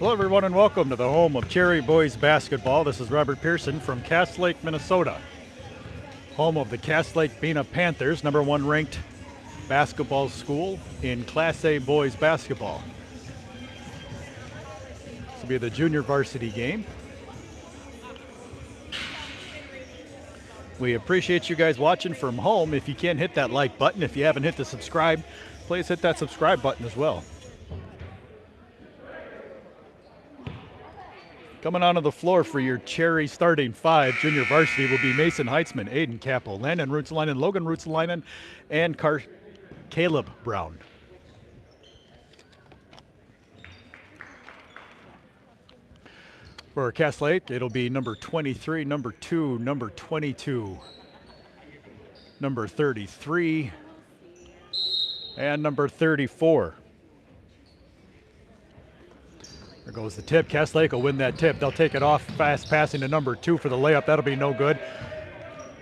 Hello everyone and welcome to the home of Cherry Boys Basketball. This is Robert Pearson from Cass Lake, Minnesota. Home of the Cass Lake Bena Panthers, number 1 ranked basketball school in Class A boys basketball. This will be the junior varsity game. We appreciate you guys watching from home. If you can't hit that like button, if you haven't hit the subscribe, please hit that subscribe button as well. Coming onto the floor for your Cherry starting 5, junior varsity, will be Mason Heitzman, Aiden Capel, Landon Rutzelainen, Logan Rutzelainen, and Caleb Brown. For Cass Lake, it'll be number 23, number 2, number 22, number 33, and number 34. There goes the tip. Cass Lake will win that tip. They'll take it off, fast passing to number 2 for the layup. That'll be no good.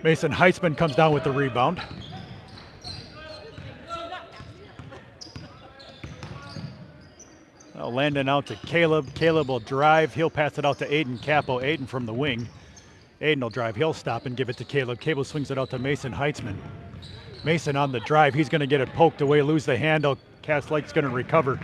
Mason Heitzman comes down with the rebound. Now Landon out to Caleb. Caleb will drive. He'll pass it out to Aiden Capel. Aiden from the wing. Aiden will drive. He'll stop and give it to Caleb. Caleb swings it out to Mason Heitzman. Mason on the drive. He's going to get it poked away, lose the handle. Cass Lake's going to recover.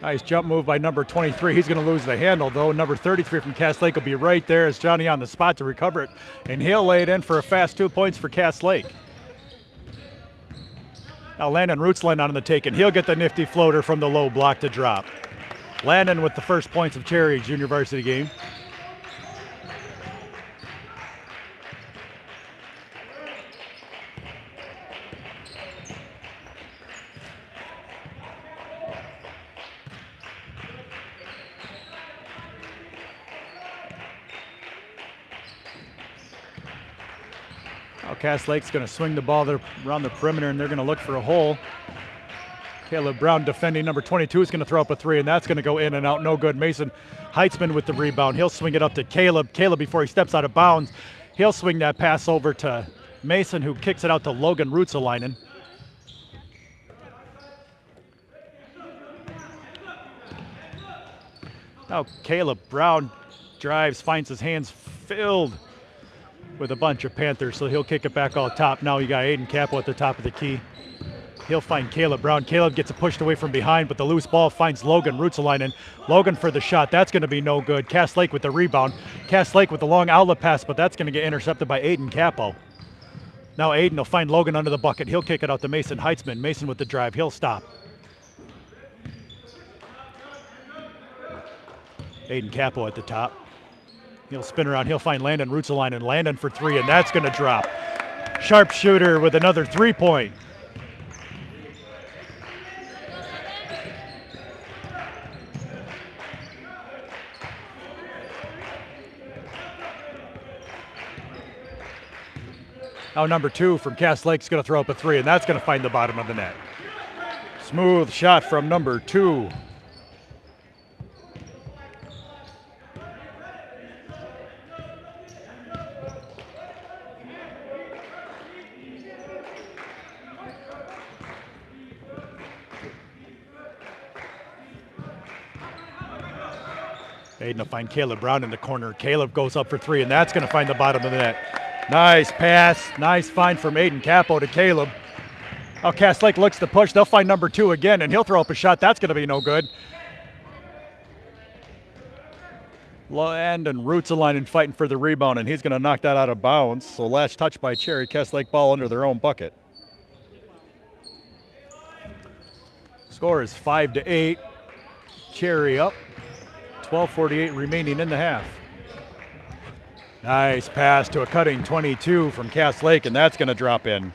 Nice jump move by number 23. He's going to lose the handle, though. Number 33 from Cass Lake will be right there as Johnny on the spot to recover it. And he'll lay it in for a fast 2 points for Cass Lake. Now Landon Rutzelainen on the take, and he'll get the nifty floater from the low block to drop. Landon with the first points of Cherry junior varsity game. Cass Lake's going to swing the ball around the perimeter, and they're going to look for a hole. Caleb Brown defending number 22 is going to throw up a 3, and that's going to go in and out. No good. Mason Heitzman with the rebound. He'll swing it up to Caleb. Caleb, before he steps out of bounds, he'll swing that pass over to Mason, who kicks it out to Logan Rutzelainen. Now Caleb Brown drives, finds his hands filled with a bunch of Panthers, so he'll kick it back all top. Now you got Aiden Capel at the top of the key. He'll find Caleb Brown. Caleb gets it pushed away from behind, but the loose ball finds Logan Rutzelainen. Logan for the shot. That's going to be no good. Cass Lake with the rebound. Cass Lake with the long outlet pass, but that's going to get intercepted by Aiden Capel. Now Aiden will find Logan under the bucket. He'll kick it out to Mason Heitzman. Mason with the drive. He'll stop. Aiden Capel at the top. He'll spin around. He'll find Landon Rutzelainen. Landon for 3, and that's going to drop. Sharpshooter with another 3-point. Now number 2 from Cass Lake's going to throw up a 3, and that's going to find the bottom of the net. Smooth shot from number 2. Aiden will find Caleb Brown in the corner. Caleb goes up for 3, and that's going to find the bottom of the net. Nice pass. Nice find from Aiden Capel to Caleb. Oh, Cass Lake looks to push. They'll find number 2 again, and he'll throw up a shot. That's going to be no good. Landon Rutzelainen fighting for the rebound, and he's going to knock that out of bounds. So last touch by Cherry. Cass Lake ball under their own bucket. Score is 5-8. Cherry up. 12:48 remaining in the half. Nice pass to a cutting 22 from Cass Lake, and that's going to drop in.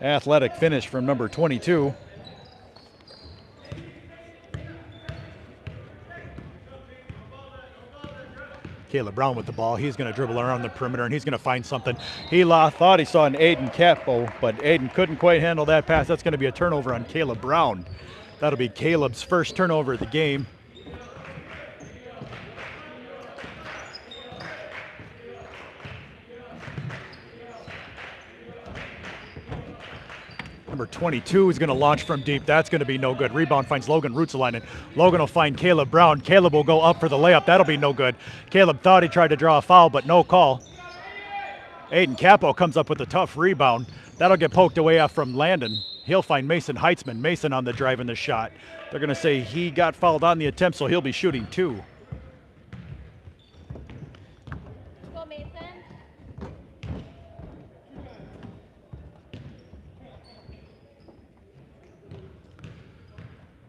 Athletic finish from number 22. Caleb Brown with the ball. He's going to dribble around the perimeter, and he's going to find something. He thought he saw an Aiden Capel, but Aiden couldn't quite handle that pass. That's going to be a turnover on Caleb Brown. That'll be Caleb's first turnover of the game. Number 22 is going to launch from deep. That's going to be no good. Rebound finds Logan Ruotsalainen. Logan will find Caleb Brown. Caleb will go up for the layup. That'll be no good. Caleb thought he tried to draw a foul, but no call. Aiden Capo comes up with a tough rebound. That'll get poked away off from Landon. He'll find Mason Heitzman. Mason on the drive and the shot. They're going to say he got fouled on the attempt, so he'll be shooting 2. Go, Mason.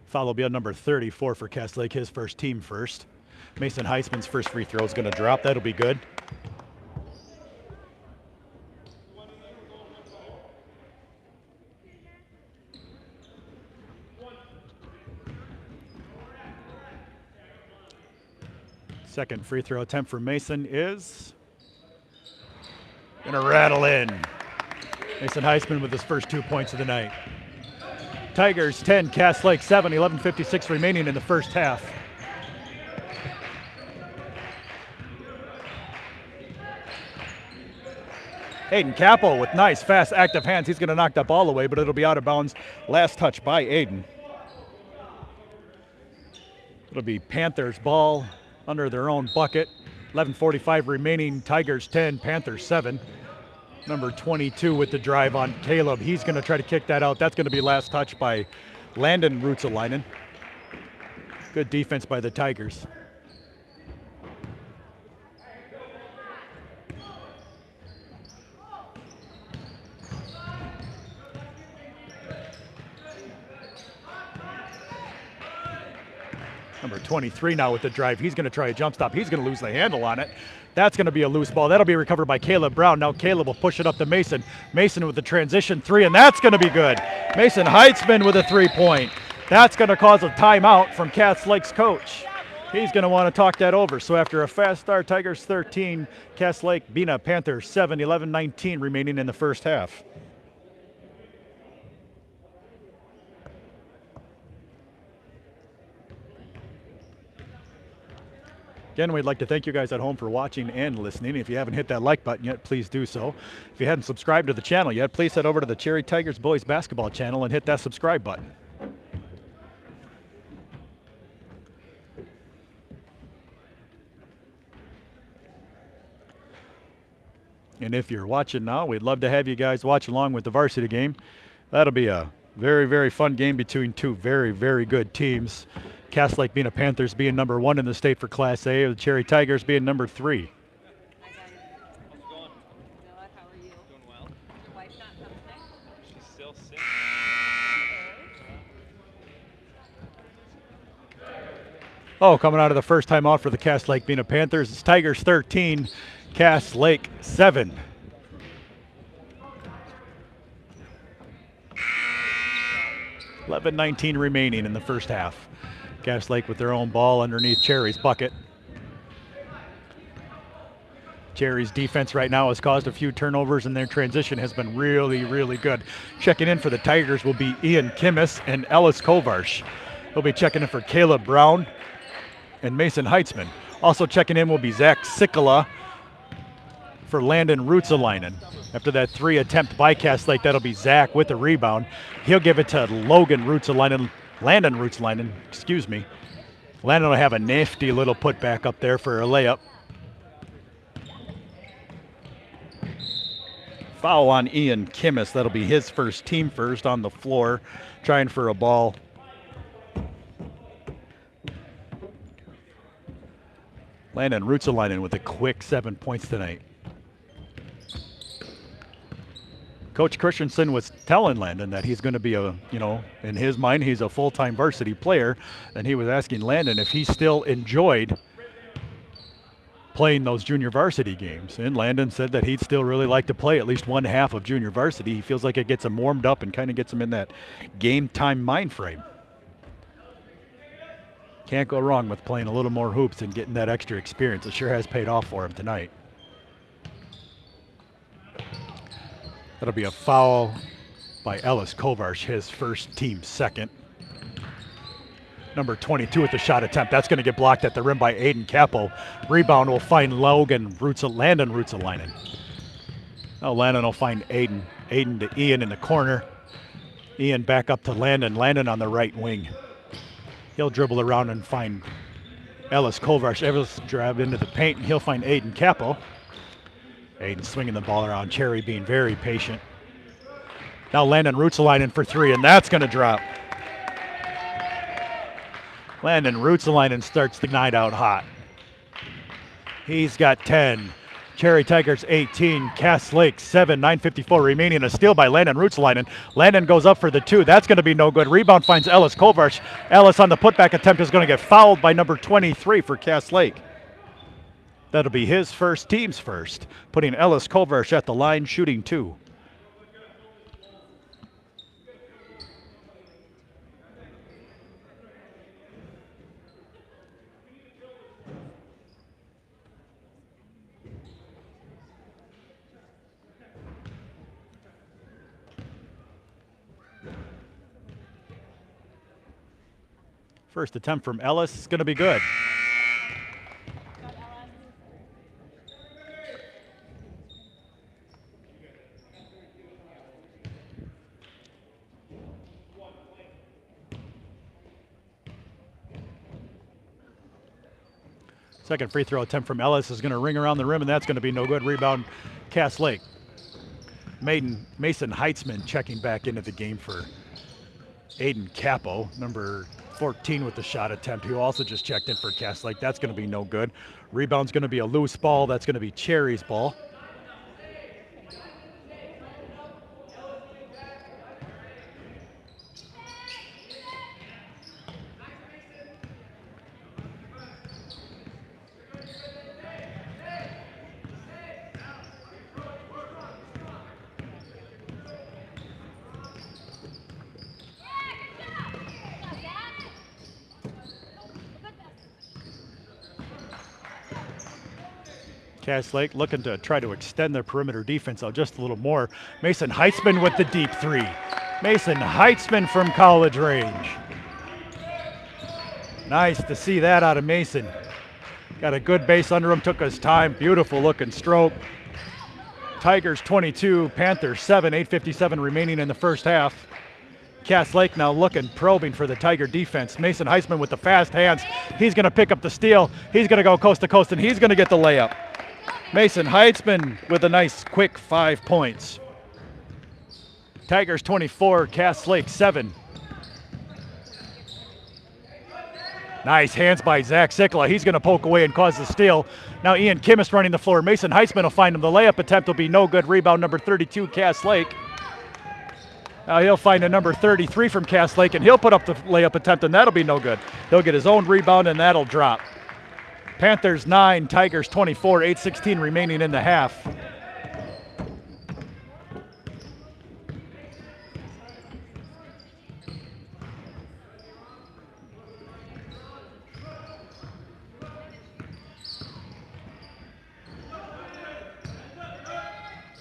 Foul will be on number 34 for Cass Lake, his first team first. Mason Heitzman's first free throw is going to drop. That'll be good. Second free throw attempt for Mason is going to rattle in. Mason Heitzman with his first 2 points of the night. Tigers 10, Cass Lake 7, 11:56 remaining in the first half. Aiden Capel with nice, fast, active hands. He's going to knock that ball away, but it'll be out of bounds. Last touch by Aiden. It'll be Panthers ball under their own bucket. 11:45 remaining, Tigers 10, Panthers 7. Number 22 with the drive on Caleb. He's going to try to kick that out. That's going to be last touch by Landon Ruotsalainen. Good defense by the Tigers. Number 23 now with the drive. He's going to try a jump stop. He's going to lose the handle on it. That's going to be a loose ball. That'll be recovered by Caleb Brown. Now Caleb will push it up to Mason. Mason with the transition 3, and that's going to be good. Mason Heitzman with a 3-point. That's going to cause a timeout from Cass Lake's coach. He's going to want to talk that over. So after a fast start, Tigers 13, Cass Lake Bena Panthers 7, 11:19 remaining in the first half. Again, we'd like to thank you guys at home for watching and listening. If you haven't hit that like button yet, please do so. If you hadn't subscribed to the channel yet, please head over to the Cherry Tigers Boys Basketball channel and hit that subscribe button. And if you're watching now, we'd love to have you guys watch along with the varsity game. That'll be a very, very fun game between two very, very good teams. Cass Lake Bena Panthers being number 1 in the state for Class A, the Cherry Tigers being number 3. Hi, guys. How's it going? Good. How are you? Doing well. Your wife's not coming today? She's still sick. Oh, coming out of the first time out for the Cass Lake Bena Panthers, it's Tigers 13, Cass Lake 7. $11:19 remaining in the first half. Cass Lake with their own ball underneath Cherry's bucket. Cherry's defense right now has caused a few turnovers, and their transition has been really, really good. Checking in for the Tigers will be Ian Kimmis and Ellis Kovarsh. He'll be checking in for Caleb Brown and Mason Heitzman. Also checking in will be Zach Sikala for Landon Ruotsalainen. After that 3 attempt by Cass Lake, that'll be Zach with the rebound. He'll give it to Landon Ruotsalainen, excuse me. Landon will have a nifty little putback up there for a layup. Foul on Ian Kimmis. That'll be his first, team first on the floor, trying for a ball. Landon Ruotsalainen with a quick 7 points tonight. Coach Christensen was telling Landon that he's going to be in his mind, he's a full-time varsity player. And he was asking Landon if he still enjoyed playing those junior varsity games. And Landon said that he'd still really like to play at least one half of junior varsity. He feels like it gets him warmed up and kind of gets him in that game time mind frame. Can't go wrong with playing a little more hoops and getting that extra experience. It sure has paid off for him tonight. That'll be a foul by Ellis Kovarsh, his first, team second. Number 22 with the shot attempt. That's going to get blocked at the rim by Aiden Capel. Rebound will find Landon Ruotsalainen. Now Landon will find Aiden. Aiden to Ian in the corner. Ian back up to Landon. Landon on the right wing. He'll dribble around and find Ellis Kovarch. Ellis drab into the paint, and he'll find Aiden Capo. Aiden swinging the ball around. Cherry being very patient. Now Landon Ruotsalainen for three, and that's going to drop. Landon Ruotsalainen starts the night out hot. He's got 10. Cherry Tigers 18, Cass Lake 7, 9:54 remaining. A steal by Landon Ruotsalainen. Landon goes up for the two. That's going to be no good. Rebound finds Ellis Kovarch. Ellis on the putback attempt is going to get fouled by number 23 for Cass Lake. That'll be his first, team's first, putting Ellis Kovarch at the line, shooting two. First attempt from Ellis is going to be good. Second free throw attempt from Ellis is going to ring around the rim, and that's going to be no good. Rebound, Cass Lake. Mason Heitzman checking back into the game for Aiden Capo, number 14 with the shot attempt, who also just checked in for Cass Lake. That's going to be no good. Rebound's going to be a loose ball. That's going to be Cherry's ball. Cass Lake looking to try to extend their perimeter defense out just a little more. Mason Heitzman with the deep three. Mason Heitzman from college range. Nice to see that out of Mason. Got a good base under him, took his time. Beautiful looking stroke. Tigers 22, Panthers 7, 8:57 remaining in the first half. Cass Lake now looking, probing for the Tiger defense. Mason Heitzman with the fast hands. He's going to pick up the steal. He's going to go coast to coast, and he's going to get the layup. Mason Heitzman with a nice quick 5 points. Tigers 24, Cass Lake 7. Nice hands by Zach Sikla. He's going to poke away and cause the steal. Now Ian Kimmis running the floor. Mason Heitzman will find him. The layup attempt will be no good. Rebound number 32, Cass Lake. Now he'll find a number 33 from Cass Lake, and he'll put up the layup attempt, and that'll be no good. He'll get his own rebound, and that'll drop. Panthers 9, Tigers 24, 8:16 remaining in the half.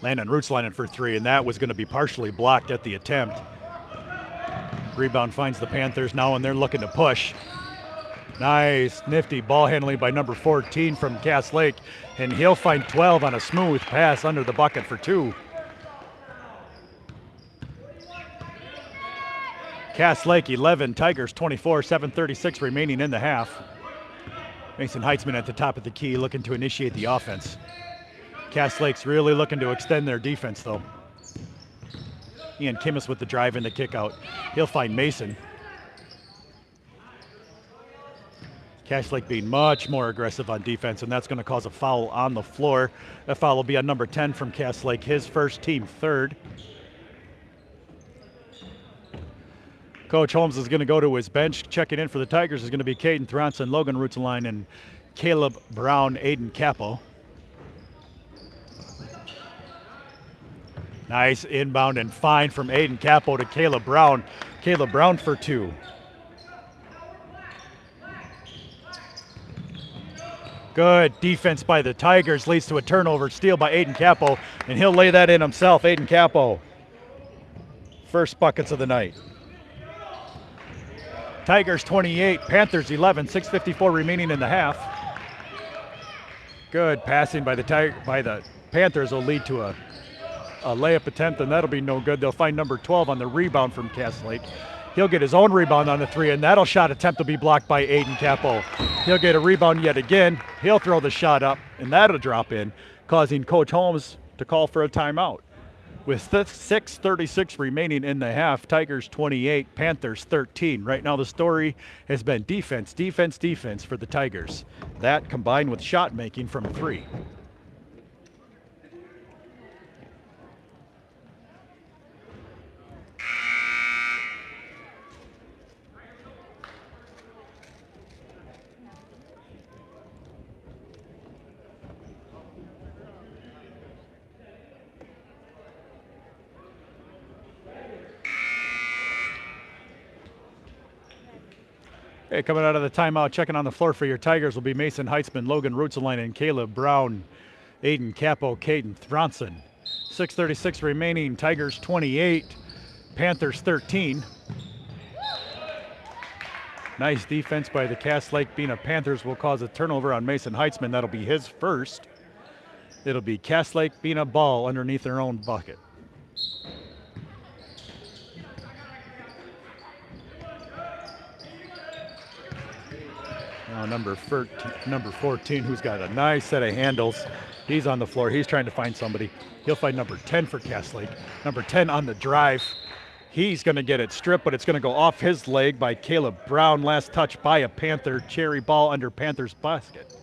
Landon Ruotsalainen for three, and that was going to be partially blocked at the attempt. Rebound finds the Panthers now, and they're looking to push. Nice, nifty ball handling by number 14 from Cass Lake, and he'll find 12 on a smooth pass under the bucket for two. Cass Lake 11, Tigers 24, 7:36 remaining in the half. Mason Heitzman at the top of the key looking to initiate the offense. Cass Lake's really looking to extend their defense though. Ian Kimmis with the drive and the kick out. He'll find Mason. Cass Lake being much more aggressive on defense, and that's going to cause a foul on the floor. That foul will be on number 10 from Cass Lake, his first, team third. Coach Holmes is going to go to his bench. Checking in for the Tigers is going to be Caden Thronson, Logan Ruotsalainen, and Caleb Brown, Aiden Capo. Nice inbound and fine from Aiden Capo to Caleb Brown. Caleb Brown for two. Good defense by the Tigers leads to a turnover, steal by Aiden Capo, and he'll lay that in himself. Aiden Capo, first buckets of the night. Tigers 28, Panthers 11, 6:54 remaining in the half. Good passing by the Panthers will lead to a a layup attempt, and that'll be no good. They'll find number 12 on the rebound from Cass Lake. He'll get his own rebound on the three, and that'll shot attempt will be blocked by Aiden Capo. He'll get a rebound yet again. He'll throw the shot up, and that'll drop in, causing Coach Holmes to call for a timeout. With 6:36 remaining in the half, Tigers 28, Panthers 13. Right now the story has been defense, defense, defense for the Tigers. That combined with shot making from three. Okay, coming out of the timeout, checking on the floor for your Tigers will be Mason Heitzman, Logan Rutzelainen, Caleb Brown, Aiden Capo, Caden Thronson. 6:36 remaining, Tigers 28, Panthers 13. Nice defense by the Cass Lake Bena Panthers will cause a turnover on Mason Heitzman. That'll be his first. It'll be Cass Lake Bena ball underneath their own bucket. Now number 14, who's got a nice set of handles. He's on the floor. He's trying to find somebody. He'll find number 10 for Cass Lake. Number 10 on the drive. He's going to get it stripped, but it's going to go off his leg by Caleb Brown. Last touch by a Panther. Cherry ball under Panthers basket.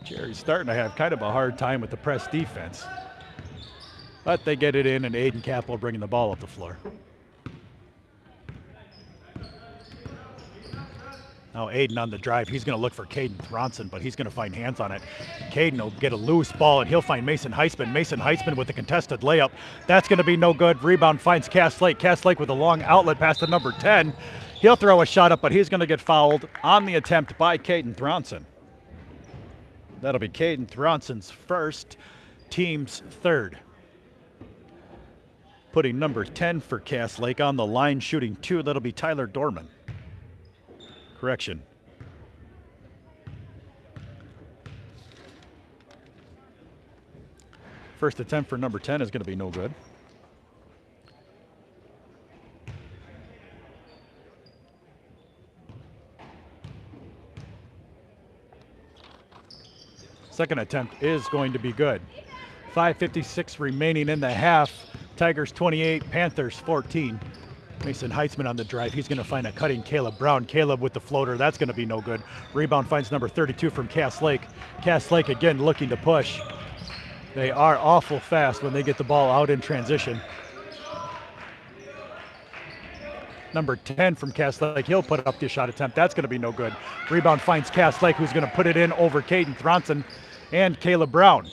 Cherry's starting to have kind of a hard time with the press defense. But they get it in, and Aiden Capo bringing the ball up the floor. Now Aiden on the drive, he's going to look for Caden Thronson, but he's going to find hands on it. Caden will get a loose ball, and he'll find Mason Heitzman. Mason Heitzman with the contested layup. That's going to be no good. Rebound finds Cass Lake. Cass Lake with a long outlet pass to number 10. He'll throw a shot up, but he's going to get fouled on the attempt by Caden Thronson. That'll be Caden Thronson's first, team's third. Putting number 10 for Cass Lake on the line, shooting two. That'll be Tyler Dorman. Correction. First attempt for number 10 is going to be no good. Second attempt is going to be good. 5:56 remaining in the half. Tigers 28, Panthers 14. Mason Heitzman on the drive. He's going to find a cutting Caleb Brown. Caleb with the floater. That's going to be no good. Rebound finds number 32 from Cass Lake. Cass Lake again looking to push. They are awful fast when they get the ball out in transition. Number 10 from Cass Lake. He'll put up the shot attempt. That's going to be no good. Rebound finds Cass Lake, who's going to put it in over Caden Thronson and Caleb Brown.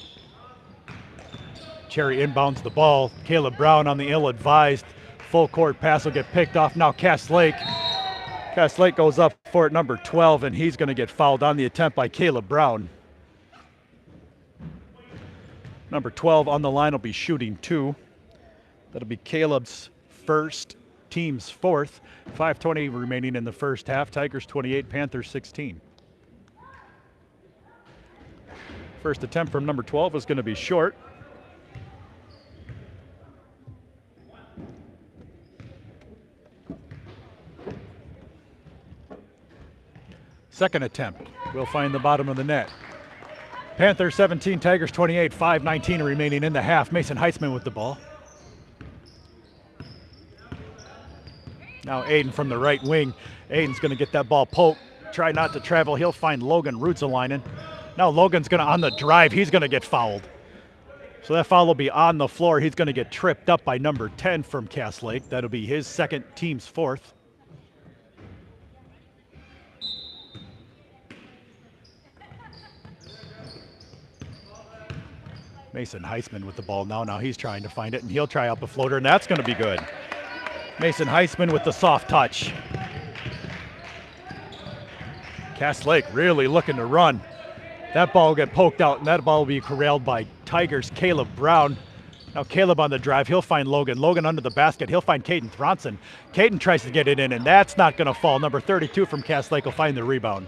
Cherry inbounds the ball. Caleb Brown on the ill-advised full court pass will get picked off. Now Cass Lake. Cass Lake goes up for it, number 12, and he's going to get fouled on the attempt by Caleb Brown. Number 12 on the line will be shooting two. That'll be Caleb's first, team's fourth. 5:20 remaining in the first half. Tigers 28, Panthers 16. First attempt from number 12 is going to be short. Second attempt will find the bottom of the net. Panthers 17, Tigers 28, 5:19 remaining in the half. Mason Heitzman with the ball. Now Aiden from the right wing. Aiden's going to get that ball poked. Try not to travel. He'll find Logan Rutzelainen. Now Logan's going to, on the drive, he's going to get fouled. So that foul will be on the floor. He's going to get tripped up by number 10 from Cass Lake. That'll be his second, team's fourth. Mason Heitzman with the ball now. Now he's trying to find it, and he'll try up a floater, and that's going to be good. Mason Heitzman with the soft touch. Cass Lake really looking to run. That ball will get poked out, and that ball will be corralled by Tigers' Caleb Brown. Now Caleb on the drive. He'll find Logan. Logan under the basket. He'll find Caden Thronson. Caden tries to get it in, and that's not going to fall. Number 32 from Cass Lake will find the rebound.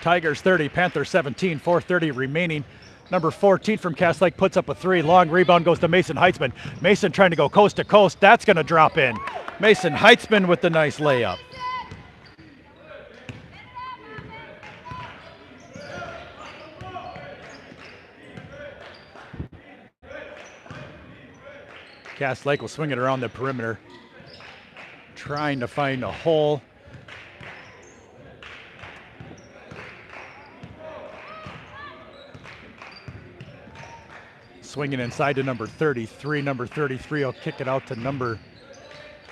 Tigers 30, Panthers 17, 4:30 remaining. Number 14 from Cass Lake puts up a three. Long rebound goes to Mason Heitzman. Mason trying to go coast to coast. That's going to drop in. Mason Heitzman with the nice layup. Cass Lake will swing it around the perimeter, trying to find a hole. Swinging inside to number 33. Number 33 will kick it out to number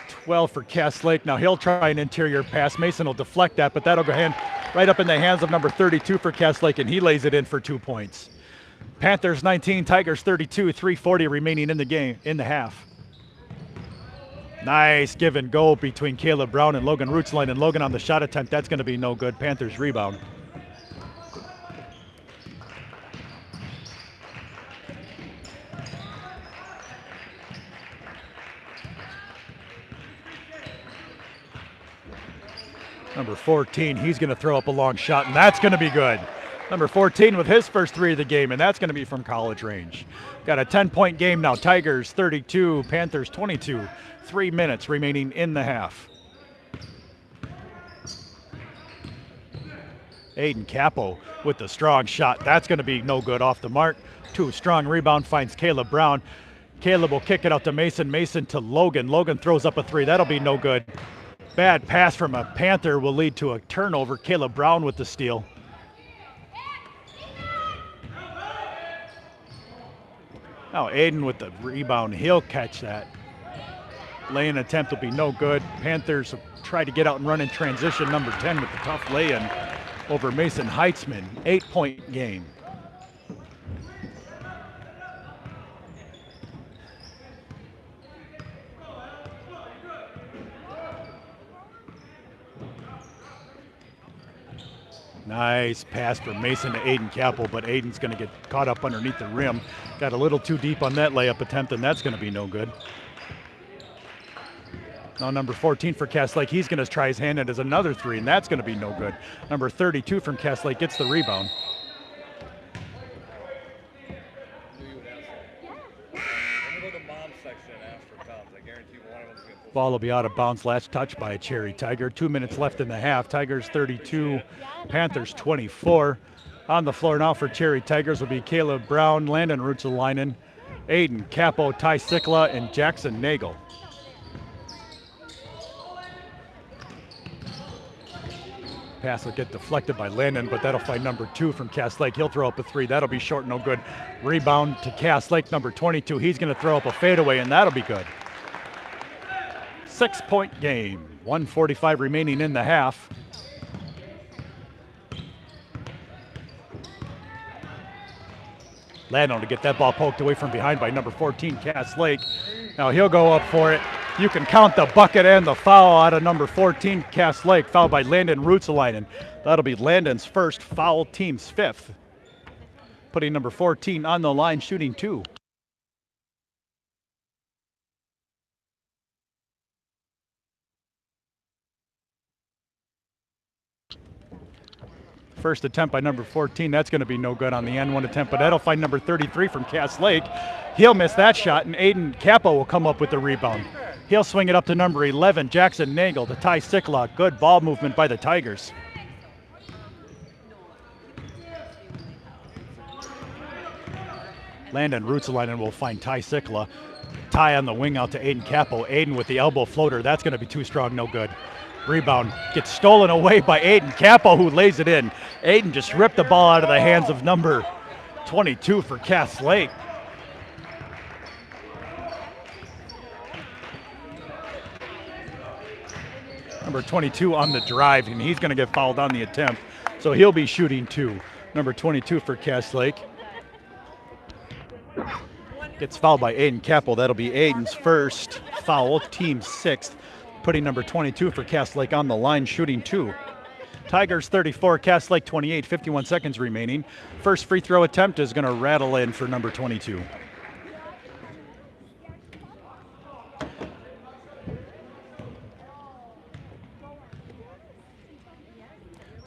12 for Cass Lake. Now he'll try an interior pass. Mason will deflect that, but that'll go right up in the hands of number 32 for Cass Lake, and he lays it in for 2 points. Panthers 19, Tigers 32, 3:40 remaining in the game, in the half. Nice give and go between Caleb Brown and Logan Rootsline, and Logan on the shot attempt. That's going to be no good. Panthers rebound. Number 14, he's going to throw up a long shot, and that's going to be good. Number 14 with his first three of the game, and that's going to be from college range. Got a 10-point game now. Tigers 32, Panthers 22. 3 minutes remaining in the half. Aiden Capo with the strong shot. That's going to be no good, off the mark. Too strong rebound finds Caleb Brown. Caleb will kick it out to Mason. Mason to Logan. Logan throws up a three. That'll be no good. Bad pass from a Panther will lead to a turnover. Caleb Brown with the steal. Now Aiden with the rebound. He'll catch that. Lay-in attempt will be no good. Panthers try to get out and run in transition. Number 10 with the tough lay-in over Mason Heitzman. 8-point game. Nice pass from Mason to Aiden Capel, but Aiden's going to get caught up underneath the rim. Got a little too deep on that layup attempt, and that's going to be no good. Now number 14 for Cass Lake, he's going to try his hand at as another three, and that's going to be no good. Number 32 from Cass Lake gets the rebound. Ball will be out of bounds, last touch by a Cherry Tiger. 2 minutes left in the half. Tigers 32, Panthers 24. On the floor now for Cherry Tigers will be Caleb Brown, Landon Rutsalainen, Aiden Capo, Ty Sikla, and Jackson Nagel. Pass will get deflected by Landon, but that'll find number 2 from Cass Lake. He'll throw up a three. That'll be short, no good. Rebound to Cass Lake, number 22. He's going to throw up a fadeaway, and that'll be good. 6-point game. 1:45 remaining in the half. Landon to get that ball poked away from behind by number 14, Cass Lake. Now he'll go up for it. You can count the bucket and the foul out of number 14, Cass Lake, fouled by Landon Rutsalainen. That'll be Landon's first, foul, team's fifth. Putting number 14 on the line, shooting 2. First attempt by number 14, that's going to be no good on the N1 attempt, but that'll find number 33 from Cass Lake. He'll miss that shot, and Aiden Capo will come up with the rebound. He'll swing it up to number 11, Jackson Nagel, to Ty Sikla. Good ball movement by the Tigers. Landon Rutsalainen will find Ty Sikla. Ty on the wing out to Aiden Capo. Aiden with the elbow floater. That's going to be too strong, no good. Rebound gets stolen away by Aiden Capo, who lays it in. Aiden just ripped the ball out of the hands of number 22 for Cass Lake. Number 22 on the drive, and he's going to get fouled on the attempt, so he'll be shooting 2. Number 22 for Cass Lake. Gets fouled by Aiden Capo. That'll be Aiden's first foul, team 6th. Putting number 22 for Cass Lake on the line, shooting 2. Tigers 34, Cass Lake 28, 51 seconds remaining. First free throw attempt is going to rattle in for number 22.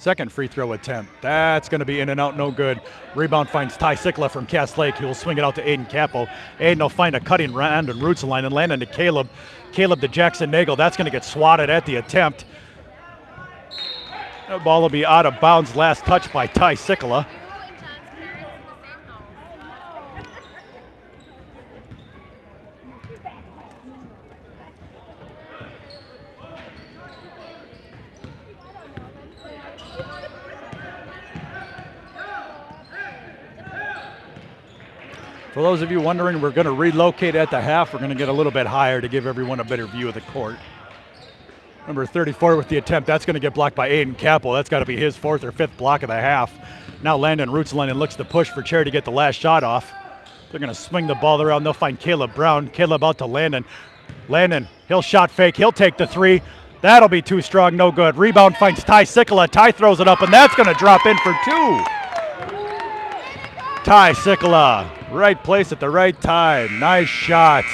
Second free throw attempt. That's going to be in and out, no good. Rebound finds Ty Sikla from Cass Lake. He will swing it out to Aiden Capo. Aiden will find a cutting round and roots line and land into Caleb. Caleb to Jackson Nagel. That's going to get swatted at the attempt. The ball will be out of bounds. Last touch by Ty Sikla. For those of you wondering, we're going to relocate at the half. We're going to get a little bit higher to give everyone a better view of the court. Number 34 with the attempt. That's going to get blocked by Aiden Capel. That's got to be his fourth or fifth block of the half. Now Landon Rootsline looks to push for Cherry to get the last shot off. They're going to swing the ball around. They'll find Caleb Brown. Caleb out to Landon. Landon, he'll shot fake. He'll take the three. That'll be too strong, no good. Rebound finds Ty Sikla. Ty throws it up, and that's going to drop in for two. Ty Sikla, right place at the right time. Nice shot.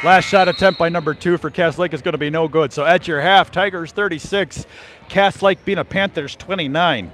Last shot attempt by number 2 for Cass Lake is going to be no good. So at your half, Tigers 36, Cass Lake Bena Panthers 29.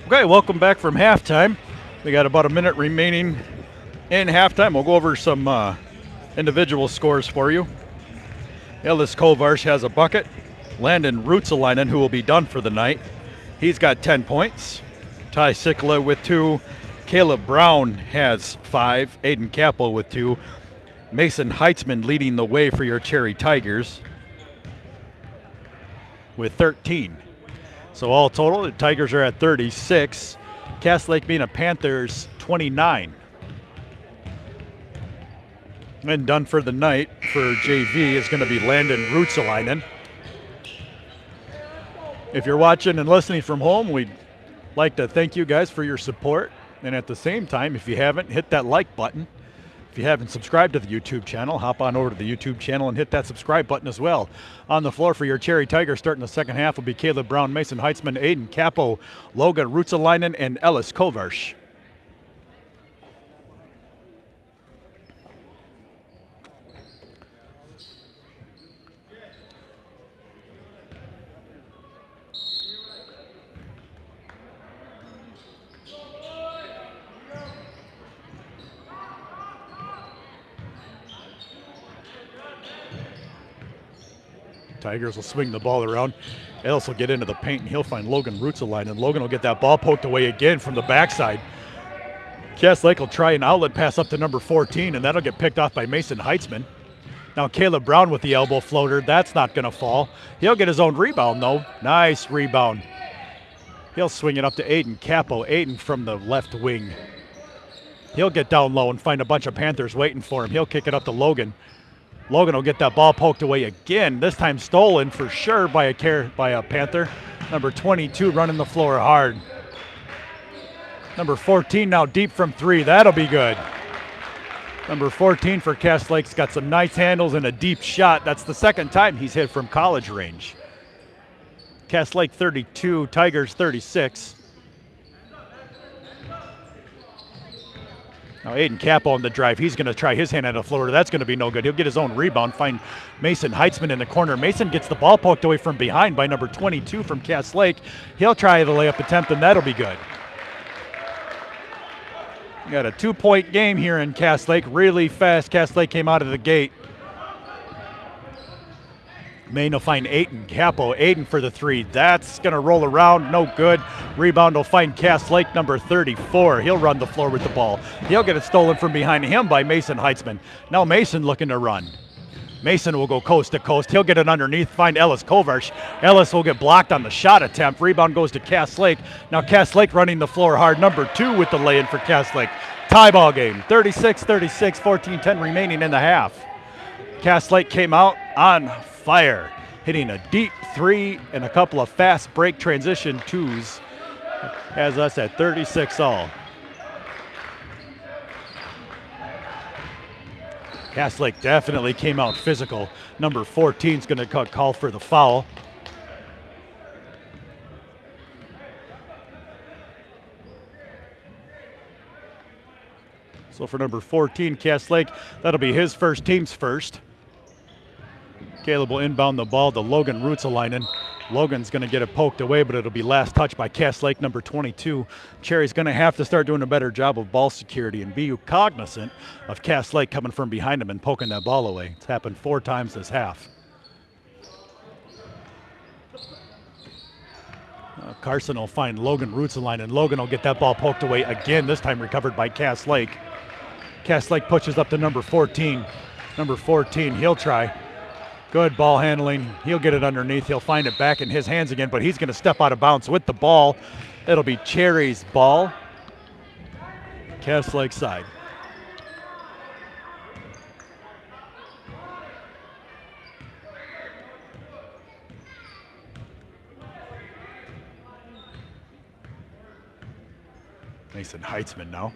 Okay, welcome back from halftime. We got about a minute remaining in halftime. We'll go over some individual scores for you. Ellis Kovarsh has a bucket. Landon Ruotsalainen, who will be done for the night, he's got 10 points. Ty Sikla with 2. Caleb Brown has 5. Aiden Capel with 2. Mason Heitzman leading the way for your Cherry Tigers with 13. So all total, the Tigers are at 36. Cass Lake Bena Panthers 29. And done for the night for JV is going to be Landon Ruotsalainen. If you're watching and listening from home, we'd like to thank you guys for your support. And at the same time, if you haven't, hit that like button. If you haven't subscribed to the YouTube channel, hop on over to the YouTube channel and hit that subscribe button as well. On the floor for your Cherry Tigers starting the second half will be Caleb Brown, Mason Heitzman, Aiden Capo, Logan Ruotsalainen, and Ellis Kovarsh. Tigers will swing the ball around. Ellis will get into the paint, and he'll find Logan Ruotsalainen. Logan will get that ball poked away again from the backside. Cass Lake will try an outlet pass up to number 14, and that'll get picked off by Mason Heitzman. Now Caleb Brown with the elbow floater. That's not going to fall. He'll get his own rebound, though. Nice rebound. He'll swing it up to Aiden Capo. Aiden from the left wing. He'll get down low and find a bunch of Panthers waiting for him. He'll kick it up to Logan. Logan will get that ball poked away again, this time stolen for sure by a Panther. Number 22 running the floor hard. Number 14 now deep from 3. That'll be good. Number 14 for Cass Lake's got some nice handles and a deep shot. That's the second time he's hit from college range. Cass Lake 32, Tigers 36. Now Aiden Capo on the drive. He's going to try his hand at a floater. That's going to be no good. He'll get his own rebound, find Mason Heitzman in the corner. Mason gets the ball poked away from behind by number 22 from Cass Lake. He'll try the layup attempt, and that'll be good. We got a 2-point game here in Cass Lake. Really fast. Cass Lake came out of the gate. Maine will find Aiden Capo. Aiden for the 3. That's going to roll around. No good. Rebound will find Cass Lake, number 34. He'll run the floor with the ball. He'll get it stolen from behind him by Mason Heitzman. Now Mason looking to run. Mason will go coast to coast. He'll get it underneath, find Ellis Kovarsh. Ellis will get blocked on the shot attempt. Rebound goes to Cass Lake. Now Cass Lake running the floor hard. Number 2 with the lay-in for Cass Lake. Tie ball game. 36-36, 14-10 remaining in the half. Cass Lake came out on fire, hitting a deep 3 and a couple of fast break transition 2s. Has us at 36 all. Cass Lake definitely came out physical. Number 14 is going to call for the foul. So for number 14, Cass Lake, that'll be his first, team's first. Caleb will inbound the ball to Logan Ruotsalainen. Logan's going to get it poked away, but it'll be last touch by Cass Lake, number 22. Cherry's going to have to start doing a better job of ball security and be cognizant of Cass Lake coming from behind him and poking that ball away. It's happened 4 times this half. Carson will find Logan Ruotsalainen. Logan will get that ball poked away again, this time recovered by Cass Lake. Cass Lake pushes up to number 14. Number 14, he'll try. Good ball handling. He'll get it underneath. He'll find it back in his hands again, but he's going to step out of bounds with the ball. It'll be Cherry's ball. Cass Lake side. Mason Heitzman now.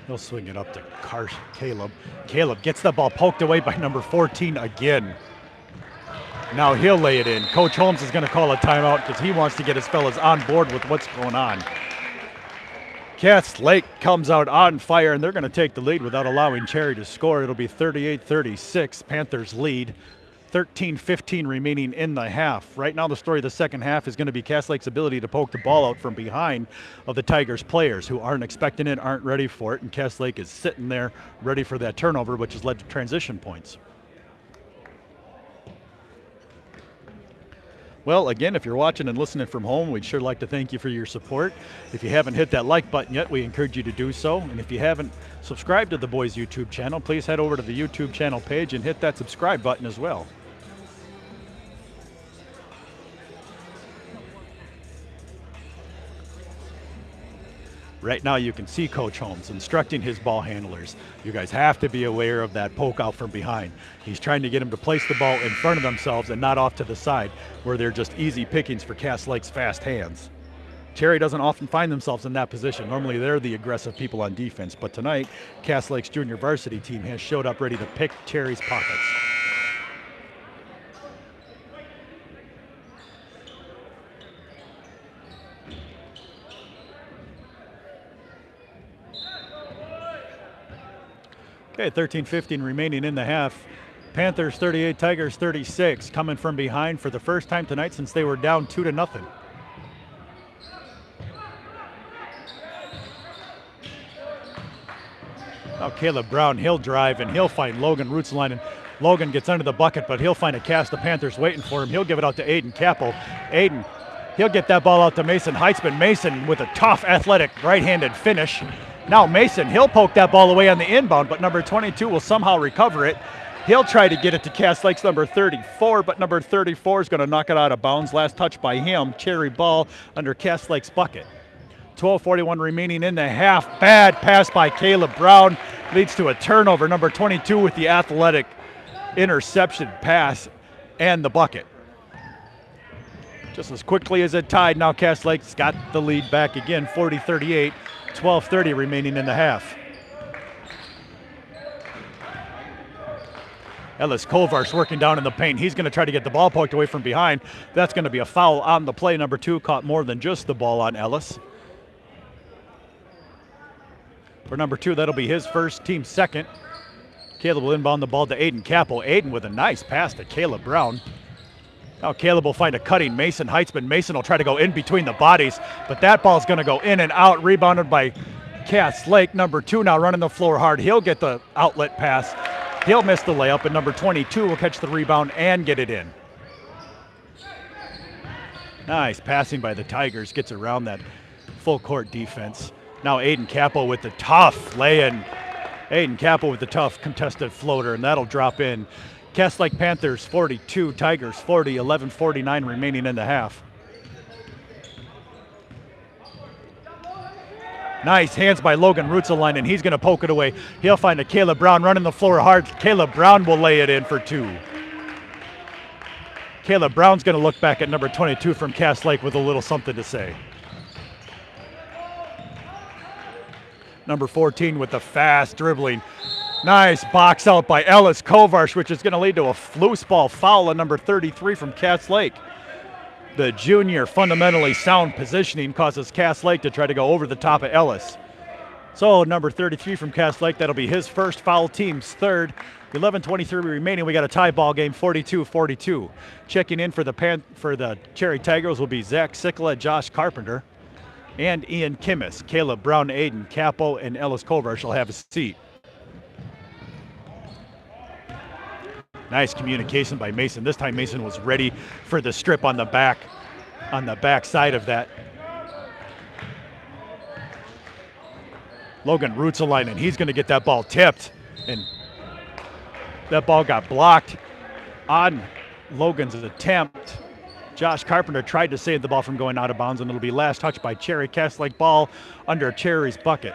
He'll swing it up to Caleb. Caleb gets the ball poked away by number 14 again. Now he'll lay it in. Coach Holmes is going to call a timeout because he wants to get his fellas on board with what's going on. Cass Lake comes out on fire, and they're going to take the lead without allowing Cherry to score. It'll be 38-36, Panthers lead. 13:15 remaining in the half. Right now the story of the second half is going to be Cass Lake's ability to poke the ball out from behind of the Tigers players who aren't expecting it, aren't ready for it, and Cass Lake is sitting there ready for that turnover, which has led to transition points. Well, again, if you're watching and listening from home, we'd sure like to thank you for your support. If you haven't hit that like button yet, we encourage you to do so. And if you haven't subscribed to the boys' YouTube channel, please head over to the YouTube channel page and hit that subscribe button as well. Right now you can see Coach Holmes instructing his ball handlers. You guys have to be aware of that poke out from behind. He's trying to get them to place the ball in front of themselves and not off to the side where they're just easy pickings for Cass Lake's fast hands. Cherry doesn't often find themselves in that position. Normally they're the aggressive people on defense, but tonight Cass Lake's junior varsity team has showed up ready to pick Cherry's pockets. Okay, 13:15 remaining in the half. Panthers 38, Tigers 36, coming from behind for the first time tonight since they were down 2-0. Now Caleb Brown, he'll drive and he'll find Logan Rootsline, and Logan gets under the bucket, but he'll find a cast. The Panthers waiting for him. He'll give it out to Aiden Capel. Aiden, he'll get that ball out to Mason Heitzman. Mason with a tough, athletic, right-handed finish. Now Mason, he'll poke that ball away on the inbound, but number 22 will somehow recover it. He'll try to get it to Cass Lake's number 34, but number 34 is going to knock it out of bounds. Last touch by him. Cherry ball under Cass Lake's bucket. 12:41 remaining in the half. Bad pass by Caleb Brown leads to a turnover. Number 22 with the athletic interception pass and the bucket. Just as quickly as it tied, now Cass Lake's got the lead back again, 40-38. 12:30 remaining in the half. Ellis Kovar's working down in the paint. He's going to try to get the ball poked away from behind. That's going to be a foul on the play. Number 2 caught more than just the ball on Ellis. For number 2, that'll be his first, team second. Caleb will inbound the ball to Aiden Capel. Aiden with a nice pass to Caleb Brown. Now Caleb will find a cutting Mason Heitzman. Mason will try to go in between the bodies, but that ball's going to go in and out, rebounded by Cass Lake. Number 2 now running the floor hard. He'll get the outlet pass. He'll miss the layup, and number 22 will catch the rebound and get it in. Nice passing by the Tigers, gets around that full court defense. Now Aiden Capel with the tough lay-in. Aiden Capel with the tough contested floater, and that'll drop in. Cass Lake Panthers 42, Tigers 40, 11:49 remaining in the half. Nice hands by Logan Rootsline, and he's going to poke it away. He'll find a Caleb Brown running the floor hard. Caleb Brown will lay it in for 2. Caleb Brown's going to look back at number 22 from Cass Lake with a little something to say. Number 14 with the fast dribbling. Nice box out by Ellis Kovarch, which is going to lead to a loose ball foul on number 33 from Cass Lake. The junior fundamentally sound positioning causes Cass Lake to try to go over the top of Ellis. So number 33 from Cass Lake, that'll be his first foul, team's third. 11:23 remaining. We got a tie ball game, 42-42. Checking in for the Cherry Tigers will be Zach Sikla, Josh Carpenter, and Ian Kimmis. Caleb Brown, Aiden Capel, and Ellis Kovarch will have a seat. Nice communication by Mason. This time Mason was ready for the strip on the back side of that. Logan Rootsline, and he's going to get that ball tipped, and that ball got blocked on Logan's attempt. Josh Carpenter tried to save the ball from going out of bounds, and it'll be last touch by Cherry. Cass Lake ball under Cherry's bucket.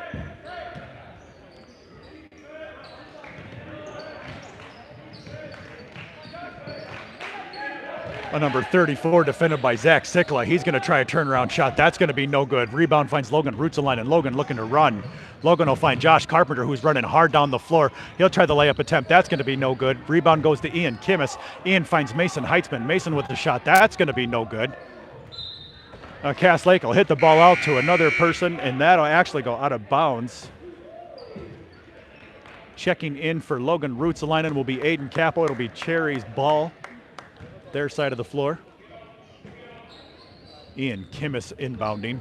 A number 34 defended by Zach Sikla. He's going to try a turnaround shot. That's going to be no good. Rebound finds Logan Rootsline, and Logan looking to run. Logan will find Josh Carpenter, who's running hard down the floor. He'll try the layup attempt. That's going to be no good. Rebound goes to Ian Kimmis. Ian finds Mason Heitzman. Mason with the shot. That's going to be no good. Cass Lake will hit the ball out to another person, and that'll actually go out of bounds. Checking in for Logan Rootsline will be Aiden Capel. It'll be Cherry's ball. their side of the floor. Ian Kimmis inbounding.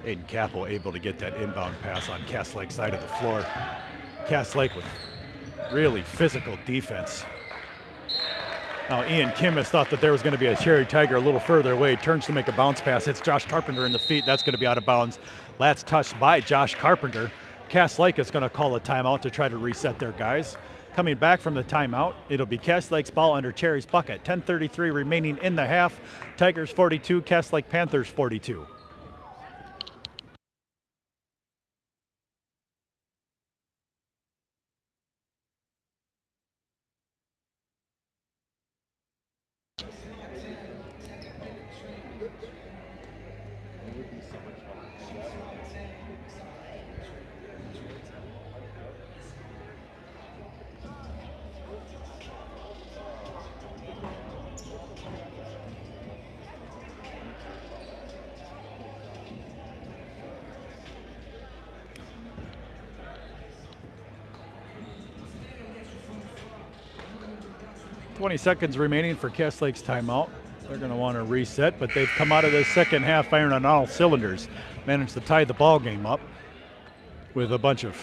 Aiden Capel able to get that inbound pass on Cass Lake's side of the floor. Cass Lake with really physical defense. Now Ian Kimmis thought that there was going to be a Cherry Tiger a little further away. Turns to make a bounce pass. Hits Josh Carpenter in the feet. That's going to be out of bounds. That's touched by Josh Carpenter. Cass Lake is going to call a timeout to try to reset their guys. Coming back from the timeout, it'll be Cass Lake's ball under Cherry's bucket. 10:33 remaining in the half. Tigers 42, Cass Lake Panthers 42. .20 seconds remaining for Cass Lake's timeout. They're going to want to reset, but they've come out of the second half firing on all cylinders. Managed to tie the ball game up with a bunch of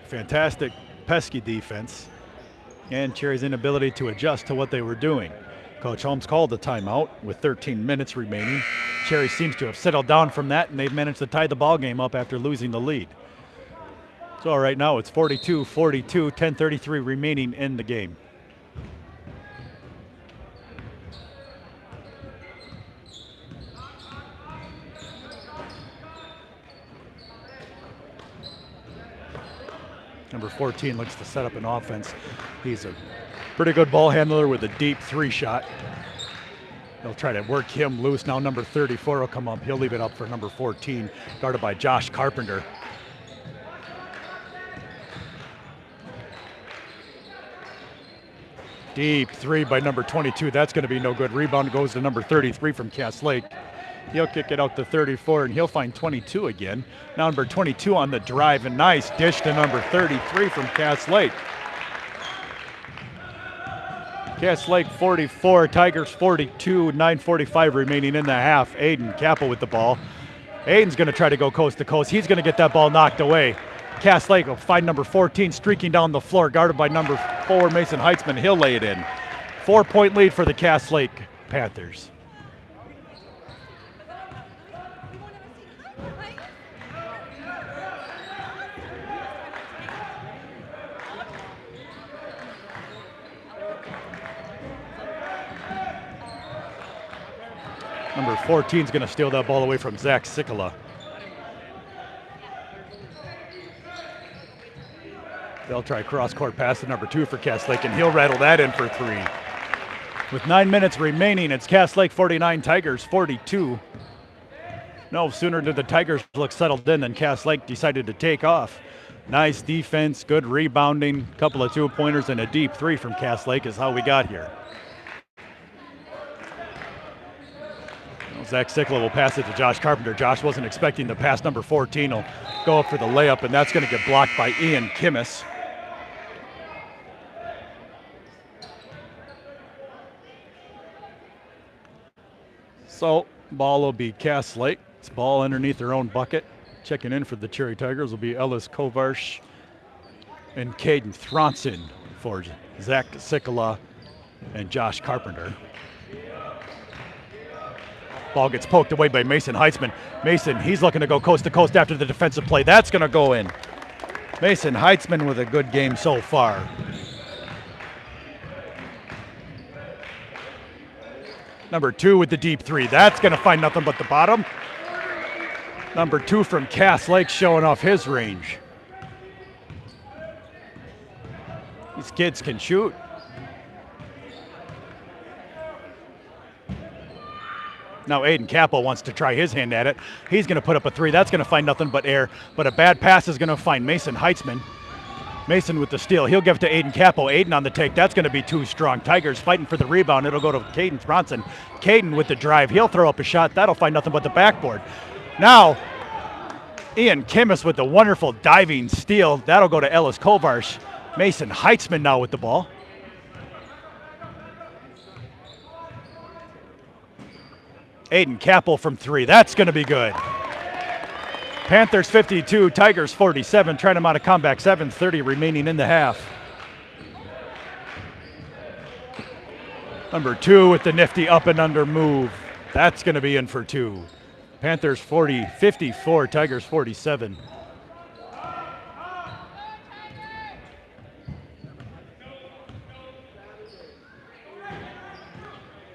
fantastic, pesky defense and Cherry's inability to adjust to what they were doing. Coach Holmes called the timeout with 13 minutes remaining. Cherry seems to have settled down from that, and they've managed to tie the ball game up after losing the lead. So right now it's 42-42, 10:33 remaining in the game. Number 14 looks to set up an offense. He's a pretty good ball handler with a deep three shot. They'll try to work him loose. Now number 34 will come up. He'll leave it up for number 14, guarded by Josh Carpenter. Deep three by number 22. That's going to be no good. Rebound goes to number 33 from Cass Lake. He'll kick it out to 34, and he'll find 22 again. Now number 22 on the drive, and nice dish to number 33 from Cass Lake. Cass Lake 44, Tigers 42, 9:45 remaining in the half. Aiden Capel with the ball. Aiden's going to try to go coast to coast. He's going to get that ball knocked away. Cass Lake will find number 14 streaking down the floor, guarded by number 4, Mason Heitzman. He'll lay it in. 4-point lead for the Cass Lake Panthers. Number 14 is going to steal that ball away from Zach Sikala. They'll try cross-court pass to number 2 for Cass Lake, and he'll rattle that in for 3. With 9 minutes remaining, it's Cass Lake 49, Tigers 42. No sooner did the Tigers look settled in than Cass Lake decided to take off. Nice defense, good rebounding, couple of 2-pointers, and a deep 3 from Cass Lake is how we got here. Zach Sikala will pass it to Josh Carpenter. Josh wasn't expecting the pass. Number 14 will go up for the layup, and that's going to get blocked by Ian Kimmis. So ball will be Cass Lake. It's ball underneath their own bucket. Checking in for the Cherry Tigers will be Ellis Kovarsh and Caden Thronson for Zach Sikala and Josh Carpenter. Ball gets poked away by Mason Heitzman. Mason, he's looking to go coast to coast after the defensive play. That's going to go in. Mason Heitzman with a good game so far. Number 2 with the deep 3. That's going to find nothing but the bottom. Number 2 from Cass Lake showing off his range. These kids can shoot. Now Aiden Capel wants to try his hand at it. He's going to put up a 3. That's going to find nothing but air, but a bad pass is going to find Mason Heitzman. Mason with the steal. He'll give it to Aiden Capel. Aiden on the take. That's going to be too strong. Tigers fighting for the rebound. It'll go to Caden Thronson. Caden with the drive. He'll throw up a shot. That'll find nothing but the backboard. Now, Ian Kimmis with the wonderful diving steal. That'll go to Ellis Kovarsh. Mason Heitzman now with the ball. Aiden Capel from 3. That's going to be good. Panthers 52, Tigers 47. Trying them out of comeback. 7:30 remaining in the half. Number 2 with the nifty up and under move. That's going to be in for 2. Panthers 54, Tigers 47.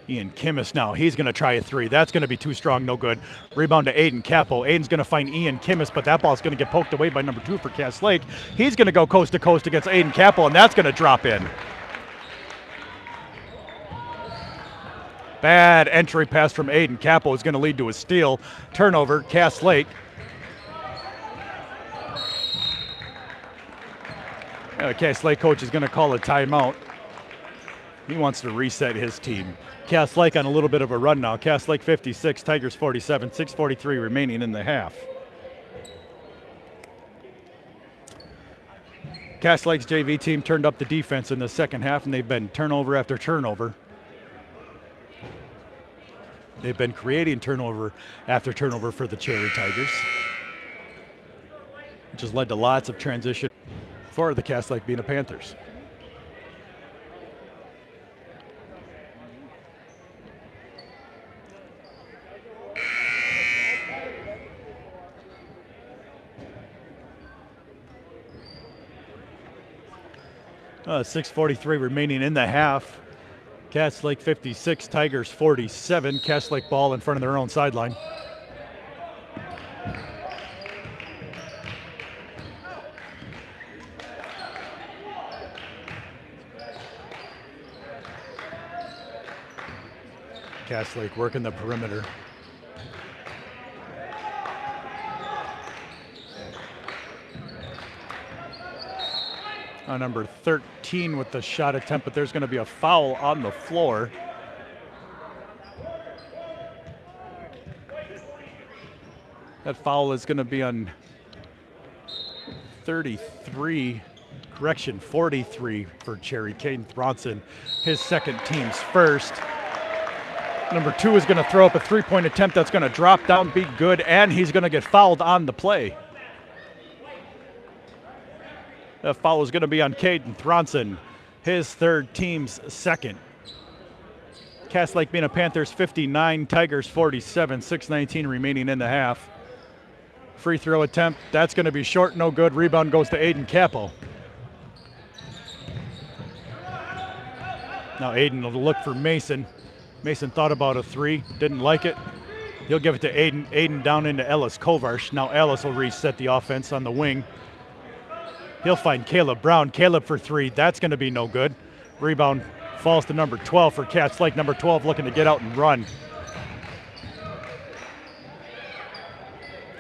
Ian Kimmis now, he's going to try a 3. That's going to be too strong, no good. Rebound to Aiden Capel. Aiden's going to find Ian Kimmis, but that ball's going to get poked away by number 2 for Cass Lake. He's going to go coast to coast against Aiden Capel, and that's going to drop in. Bad entry pass from Aiden Capel is going to lead to a steal. Turnover, Cass Lake. Cass Lake coach is going to call a timeout. He wants to reset his team. Cass Lake on a little bit of a run now. Cass Lake 56, Tigers 47, 6:43 remaining in the half. Cass Lake's JV team turned up the defense in the second half, and they've been turnover after turnover. They've been creating turnover after turnover for the Cherry Tigers, which has led to lots of transition for the Cass Lake Bena Panthers. 6:43 remaining in the half. Cass Lake 56, Tigers 47. Cass Lake ball in front of their own sideline. Cass Lake working the perimeter. Number 13 with the shot attempt, but there's going to be a foul on the floor. That foul is going to be on 33, correction, 43 for Cherry. Caden Thronson, his second team's first. Number 2 is going to throw up a three-point attempt that's going to drop down, be good, and he's going to get fouled on the play. That foul is going to be on Caden Thronson, his third team's second. Cass Lake Bena Panthers 59, Tigers 47, 6:19 remaining in the half. Free throw attempt, that's going to be short, no good. Rebound goes to Aiden Capel. Now Aiden will look for Mason. Mason thought about a 3, didn't like it. He'll give it to Aiden. Aiden down into Ellis Kovarsh. Now Ellis will reset the offense on the wing. He'll find Caleb Brown. Caleb for 3. That's going to be no good. Rebound falls to number 12 for Cass Lake. Number 12 looking to get out and run.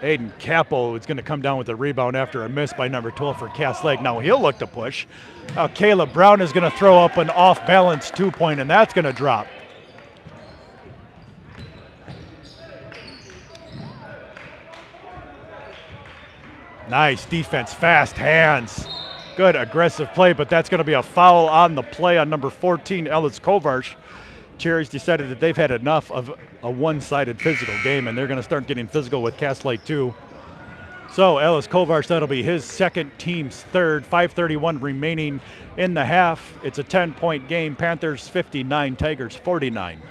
Aiden Capel is going to come down with the rebound after a miss by number 12 for Cass Lake. Now he'll look to push. Now Caleb Brown is going to throw up an off-balance 2-point, and that's going to drop. Nice defense, fast hands. Good aggressive play, but that's going to be a foul on the play on number 14, Ellis Kovarsh. Cherries decided that they've had enough of a one-sided physical game, and they're going to start getting physical with Cass Lake too. So Ellis Kovarsh, that'll be his second, team's third. 5:31 remaining in the half. It's a 10-point game. Panthers 59, Tigers 49.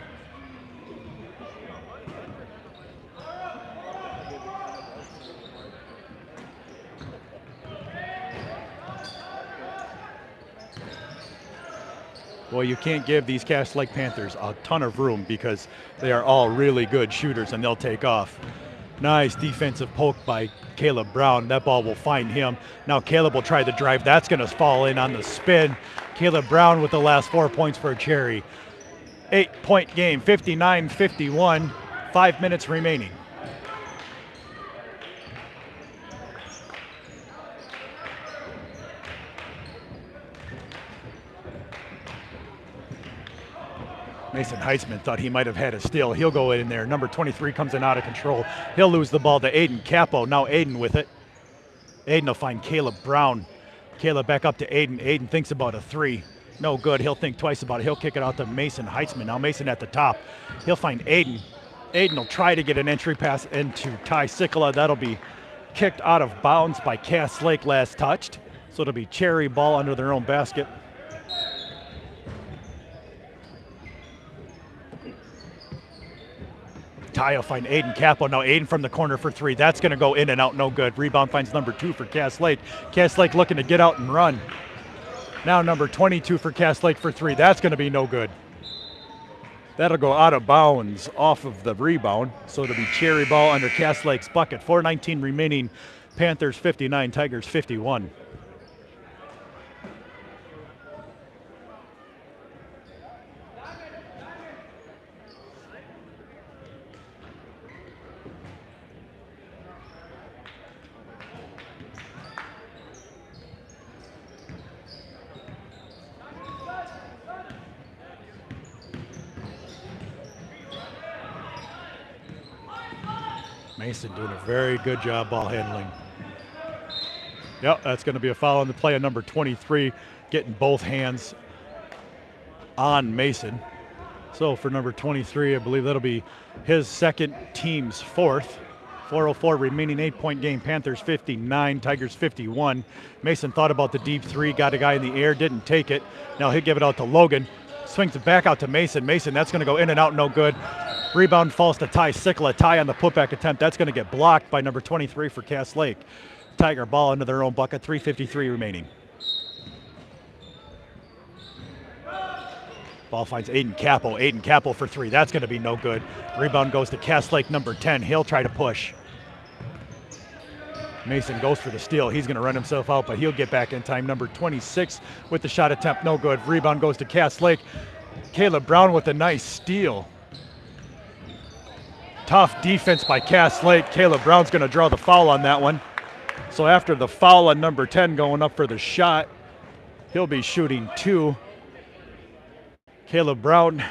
Well, you can't give these Cass Lake Panthers a ton of room because they are all really good shooters and they'll take off. Nice defensive poke by Caleb Brown. That ball will find him. Now Caleb will try the drive. That's going to fall in on the spin. Caleb Brown with the last 4 points for Cherry. 8-point game, 59-51, 5 minutes remaining. Mason Heitzman thought he might have had a steal. He'll go in there. Number 23 comes in out of control. He'll lose the ball to Aiden Capel. Now Aiden with it. Aiden will find Caleb Brown. Caleb back up to Aiden. Aiden thinks about a three. No good. He'll think twice about it. He'll kick it out to Mason Heitzman. Now Mason at the top. He'll find Aiden. Aiden will try to get an entry pass into Ty Sikala. That'll be kicked out of bounds by Cass Lake last touched. So it'll be Cherry ball under their own basket. Ty will find Aiden Capo. Now Aiden from the corner for three. That's going to go in and out, no good. Rebound finds number 2 for Cass Lake. Cass Lake looking to get out and run. Now number 22 for Cass Lake for three. That's going to be no good. That'll go out of bounds off of the rebound. So it'll be Cherry ball under Cass Lake's bucket. 4:19 remaining. Panthers 59, Tigers 51. Mason doing a very good job ball handling. Yep, that's going to be a foul on the play of number 23, getting both hands on Mason. So for number 23, I believe that'll be his second, team's fourth. 4:04 remaining, 8-point game. Panthers 59, Tigers 51. Mason thought about the deep three, got a guy in the air, didn't take it. Now he'll give it out to Logan. Swings it back out to Mason. Mason, that's going to go in and out, no good. Rebound falls to Ty Sikala. Ty on the putback attempt. That's going to get blocked by number 23 for Cass Lake. Tiger ball into their own bucket, 3:53 remaining. Ball finds Aiden Capo. Aiden Capo for three. That's going to be no good. Rebound goes to Cass Lake, number 10. He'll try to push. Mason goes for the steal. He's going to run himself out, but he'll get back in time. Number 26 with the shot attempt, no good. Rebound goes to Cass Lake. Caleb Brown with a nice steal. Tough defense by Cass Lake. Caleb Brown's going to draw the foul on that one. So after the foul on number 10 going up for the shot, he'll be shooting two. Caleb Brown,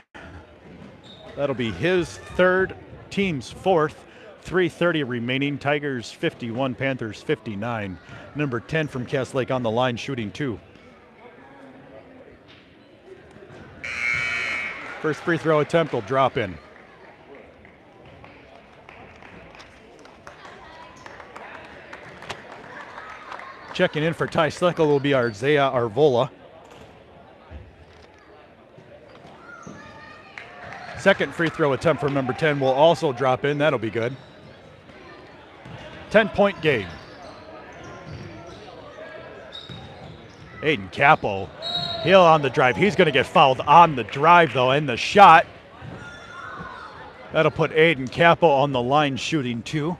that'll be his third, team's fourth. 3:30 remaining. Tigers 51, Panthers 59. Number 10 from Cass Lake on the line shooting two. First free throw attempt will drop in. Checking in for Ty Sikala will be Isaiah Arvola. Second free throw attempt from number 10 will also drop in. That'll be good. 10-point game. Aiden Capo, Hill on the drive. He's going to get fouled on the drive, though, and the shot. That'll put Aiden Capo on the line shooting two.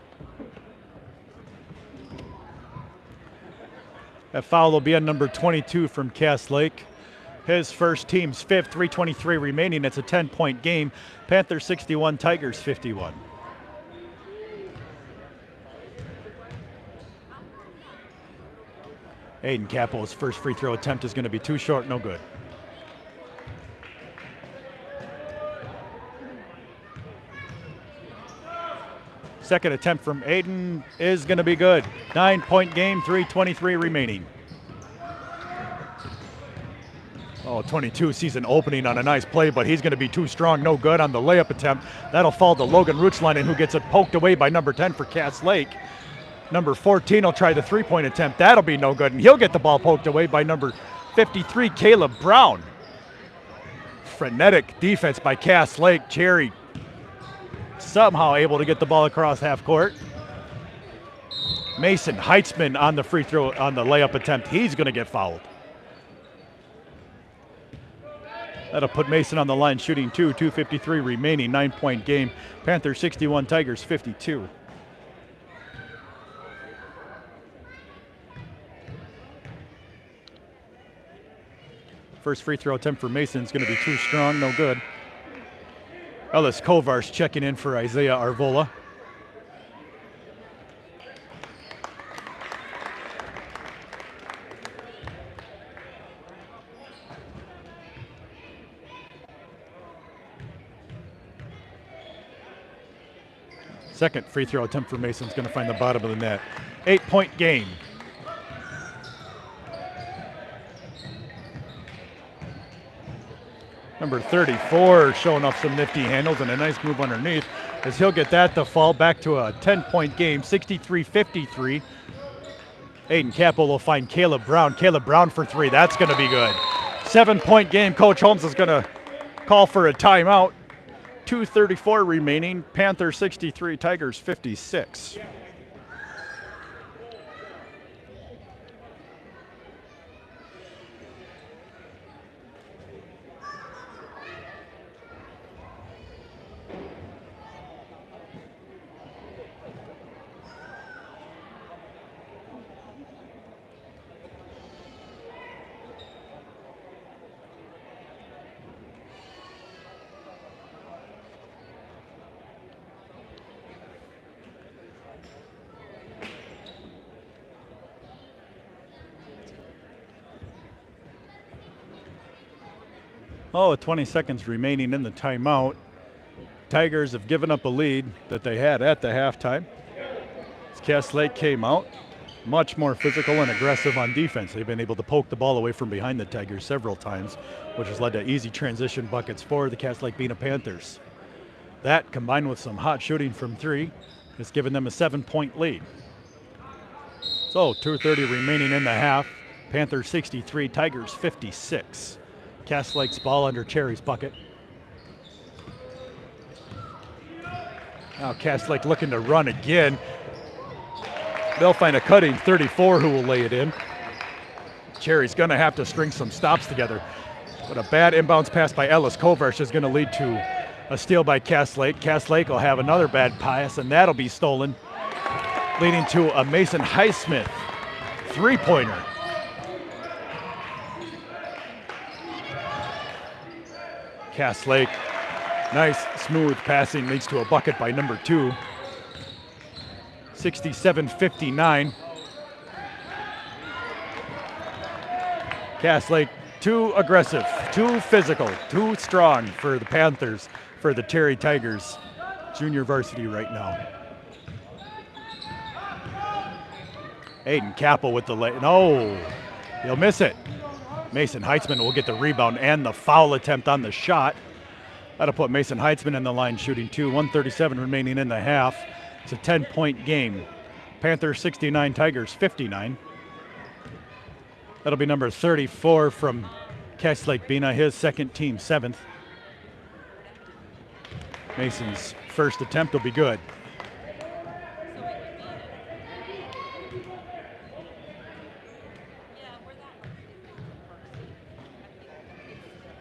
That foul will be on number 22 from Cass Lake. His first, team's fifth, 3:23 remaining. It's a 10-point game. Panthers 61, Tigers 51. Aiden Capo's first free throw attempt is going to be too short, no good. Second attempt from Aiden is going to be good. 9-point game, 3:23 remaining. Oh, 22 sees an opening on a nice play, but he's going to be too strong, no good on the layup attempt. That'll fall to Logan Rutschleinen, who gets it poked away by number 10 for Cass Lake. Number 14 will try the three-point attempt. That'll be no good, and he'll get the ball poked away by number 53, Caleb Brown. Frenetic defense by Cass Lake. Cherry somehow able to get the ball across half court. Mason Heitzman on the free throw, on the layup attempt. He's going to get fouled. That'll put Mason on the line shooting two, 2:53 remaining, 9-point game. Panthers 61, Tigers 52. First free throw attempt for Mason is going to be too strong, no good. Ellis Kovars checking in for Isaiah Arvola. Second free throw attempt for Mason's going to find the bottom of the net. 8-point game. Number 34 showing off some nifty handles and a nice move underneath as he'll get that to fall back to a 10-point game, 63-53. Aiden Capel will find Caleb Brown. Caleb Brown for three. That's going to be good. 7-point game. Coach Holmes is going to call for a timeout. 2:34 remaining. Panthers 63, Tigers 56. With 20 seconds remaining in the timeout, Tigers have given up a lead that they had at the halftime. As Cass Lake came out, much more physical and aggressive on defense. They've been able to poke the ball away from behind the Tigers several times, which has led to easy transition buckets for the Cass Lake Bena Panthers. That, combined with some hot shooting from three, has given them a 7-point lead. So 2:30 remaining in the half. Panthers 63, Tigers 56. Cass Lake's ball under Cherry's bucket. Now Cass Lake looking to run again. They'll find a cutting 34 who will lay it in. Cherry's going to have to string some stops together. But a bad inbounds pass by Ellis Kovarch is going to lead to a steal by Cass Lake. Cass Lake will have another bad pass, and that'll be stolen, leading to a Mason Highsmith three-pointer. Cass Lake, nice smooth passing, leads to a bucket by number 2. 67-59. Cass Lake too aggressive, too physical, too strong for the Panthers, for the Cherry Tigers, junior varsity right now. Aiden Capel with the lay. No, he'll miss it. Mason Heitzman will get the rebound and the foul attempt on the shot. That'll put Mason Heitzman in the line shooting two. 1:37 remaining in the half. It's a 10-point game. Panthers 69, Tigers 59. That'll be number 34 from Cass Lake Bena, his second team, 7th. Mason's first attempt will be good.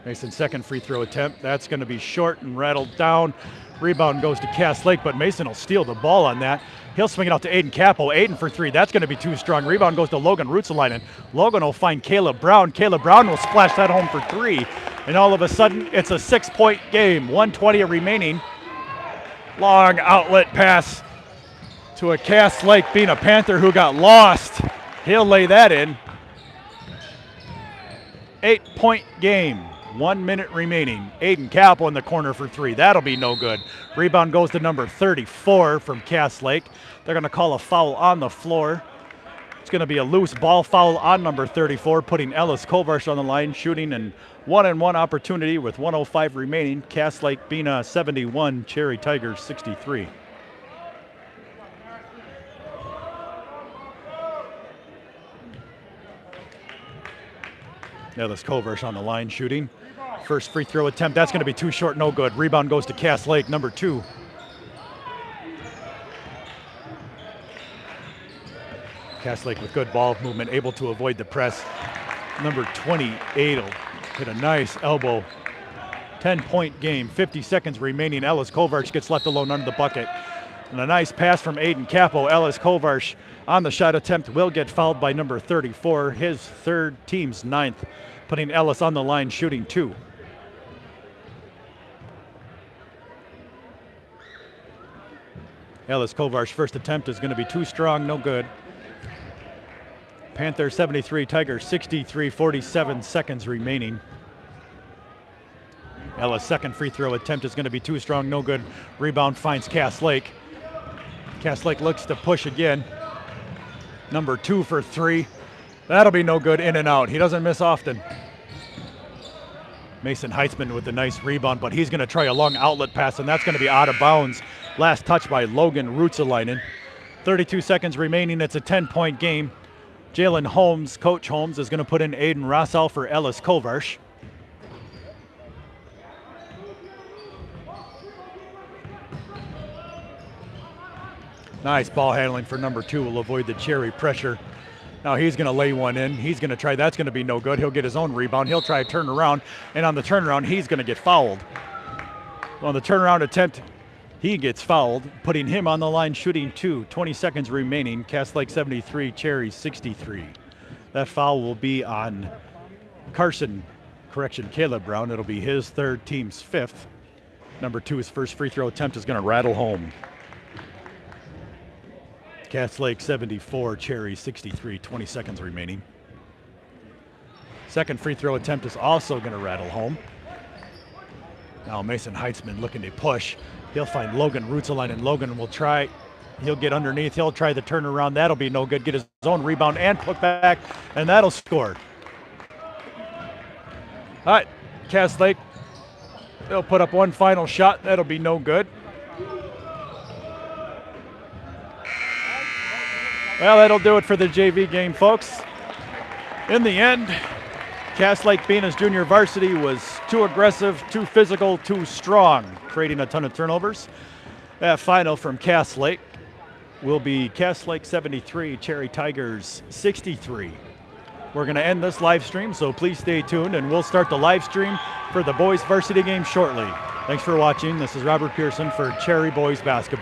Mason's second free throw attempt. That's going to be short and rattled down. Rebound goes to Cass Lake, but Mason will steal the ball on that. He'll swing it out to Aiden Capel. Aiden for three. That's going to be too strong. Rebound goes to Logan Rutzelainen. Logan will find Caleb Brown. Caleb Brown will splash that home for three. And all of a sudden, it's a 6-point game. 1:20 remaining. Long outlet pass to a Cass Lake Bena Panther who got lost. He'll lay that in. 8-point game. 1 minute remaining. Aiden Capel in the corner for three. That'll be no good. Rebound goes to number 34 from Cass Lake. They're going to call a foul on the floor. It's going to be a loose ball foul on number 34, putting Ellis Kovarch on the line, shooting an 1-and-1 opportunity with 1:05 remaining. Cass Lake Bena 71, Cherry Tigers 63. Ellis Kovarch on the line shooting. First free throw attempt, that's going to be too short, no good. Rebound goes to Cass Lake, number 2. Cass Lake with good ball movement, able to avoid the press. Number 28 will hit a nice elbow. 10-point game, 50 seconds remaining. Ellis Kovarch gets left alone under the bucket. And a nice pass from Aiden Capel. Ellis Kovarch on the shot attempt will get fouled by number 34, his third, team's 9th, putting Ellis on the line shooting 2. Ellis Kovarch's first attempt is going to be too strong, no good. Panthers 73, Tigers 63, 47 seconds remaining. Ellis' second free throw attempt is going to be too strong, no good. Rebound finds Cass Lake. Cass Lake looks to push again. Number 2 for 3. That'll be no good, in and out. He doesn't miss often. Mason Heitzman with a nice rebound, but he's going to try a long outlet pass, and that's going to be out of bounds. Last touch by Logan Ruotsalainen. 32 seconds remaining. It's a 10-point game. Jalen Holmes, Coach Holmes, is going to put in Aiden Rossall for Ellis Kovarsh. Nice ball handling for number 2. Will avoid the Cherry pressure. Now he's going to lay one in. He's going to try. That's going to be no good. He'll get his own rebound. He'll try a turnaround, and on the turnaround, he's going to get fouled. On the turnaround attempt, he gets fouled, putting him on the line shooting 2. 20 seconds remaining. Cass Lake 73, Cherry 63. That foul will be on Caleb Brown. It'll be his third, team's 5th. Number 2, his first free throw attempt is going to rattle home. Cass Lake 74, Cherry 63, 20 seconds remaining. Second free throw attempt is also going to rattle home. Now Mason Heitzman looking to push. He'll find Logan Ruotsalainen, and Logan will try. He'll get underneath. He'll try the turnaround. That'll be no good. Get his own rebound and put back, and that'll score. All right, Cass Lake, they'll put up one final shot. That'll be no good. Well, that'll do it for the JV game, folks. In the end, Cass Lake Bena's junior varsity was too aggressive, too physical, too strong, creating a ton of turnovers. That final from Cass Lake will be Cass Lake 73, Cherry Tigers 63. We're going to end this live stream, so please stay tuned, and we'll start the live stream for the boys varsity game shortly. Thanks for watching. This is Robert Pearson for Cherry Boys Basketball.